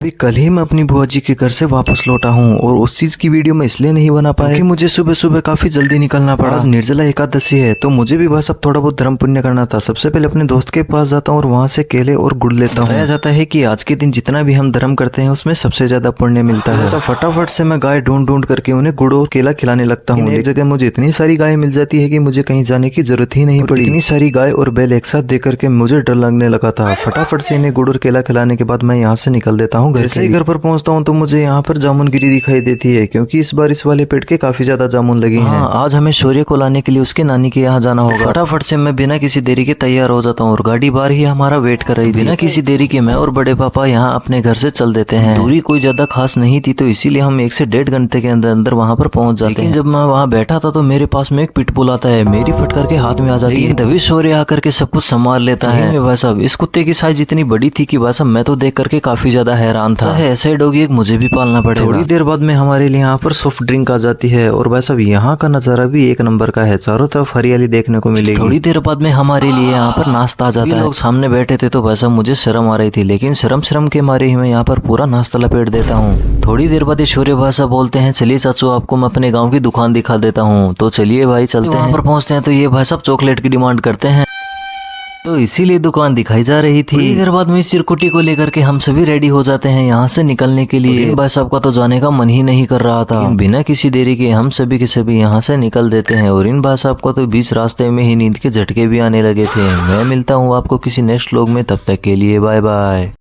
अभी कल ही मैं अपनी बुआ जी के घर से वापस लौटा हूँ और उस चीज की वीडियो मैं इसलिए नहीं बना पाया कि मुझे सुबह सुबह काफी जल्दी निकलना पड़ा। आज निर्जला एकादशी है तो मुझे भी बस अब थोड़ा बहुत धर्म पुण्य करना था। सबसे पहले अपने दोस्त के पास जाता हूँ और वहाँ से केले और गुड़ लेता हूँ। बताया जाता है कि आज के दिन जितना भी हम धर्म करते हैं उसमें सबसे ज्यादा पुण्य मिलता है। ऐसा फटाफट से मैं गाय ढूंढ ढूंढ करके उन्हें गुड़ और केला खिलाने लगता हूँ। एक जगह मुझे इतनी सारी गाय मिल जाती है कि मुझे कहीं जाने की जरूरत ही नहीं पड़ी। इतनी सारी गाय और बैल एक साथ देख करके मुझे डर लगने लगा था। फटाफट से इन्हें गुड़ और केला खिलाने के बाद मैं यहाँ से निकल देता हूँ। जैसे ही घर पर पहुंचता हूँ तो मुझे यहाँ पर जामुनगिरी दिखाई देती है क्योंकि इस बार इस वाले पेड़ के काफी ज्यादा जामुन लगे हैं। आज हमें शौर्य को लाने के लिए उसके नानी के यहाँ जाना होगा। फटाफट से मैं बिना किसी देरी के तैयार हो जाता हूँ और गाड़ी बाहर ही हमारा वेट कर रही थी। बिना किसी देरी के मैं और बड़े पापा यहाँ अपने घर से चल देते हैं। दूरी कोई ज्यादा खास नहीं थी तो इसीलिए हम 1 से 1.5 घंटे के अंदर अंदर वहाँ पर पहुंच जाते हैं। जब मैं वहाँ बैठा था तो मेरे पास में एक पिटबुल आता है। मेरी फटकर के हाथ में आ जाती है तभी शौर्य आकर के सब कुछ संभाल लेता है। भाई साहब इस कुत्ते की साइज इतनी बड़ी थी कि भाई साहब मैं तो देख करके काफी ज्यादा हैरान था। ऐसे डॉगी एक मुझे भी पालना पड़ेगा। थोड़ी देर बाद में हमारे लिए यहाँ पर सॉफ्ट ड्रिंक आ जाती है और वैसा भी यहाँ का नजारा भी एक नंबर का है। चारों तरफ हरियाली देखने को मिलेगी। थोड़ी देर बाद में हमारे लिए यहाँ पर नाश्ता आ जाता है। लोग सामने बैठे थे तो वैसा मुझे शर्म आ रही थी लेकिन शर्म के मारे ही मैं यहाँ पर पूरा नाश्ता लपेट देता हूँ। थोड़ी देर बाद शौर्य भाषा बोलते हैं चलिए चाचू आपको मैं अपने गाँव की दुकान दिखा देता हूँ। तो चलिए भाई चलते हैं। पर पहुँचते हैं तो ये भाई साहब चॉकलेट की डिमांड करते हैं तो इसीलिए दुकान दिखाई जा रही थी। थोड़ी देर बाद में इस चिरकुटी को लेकर के हम सभी रेडी हो जाते हैं यहाँ से निकलने के लिए। भाई साहब का तो जाने का मन ही नहीं कर रहा था। बिना किसी देरी के हम सभी के सभी यहाँ से निकल देते हैं और इन भाई साहब को तो बीच रास्ते में ही नींद के झटके भी आने लगे थे। मैं मिलता हूँ आपको किसी नेक्स्ट व्लॉग में, तब तक के लिए बाय बाय।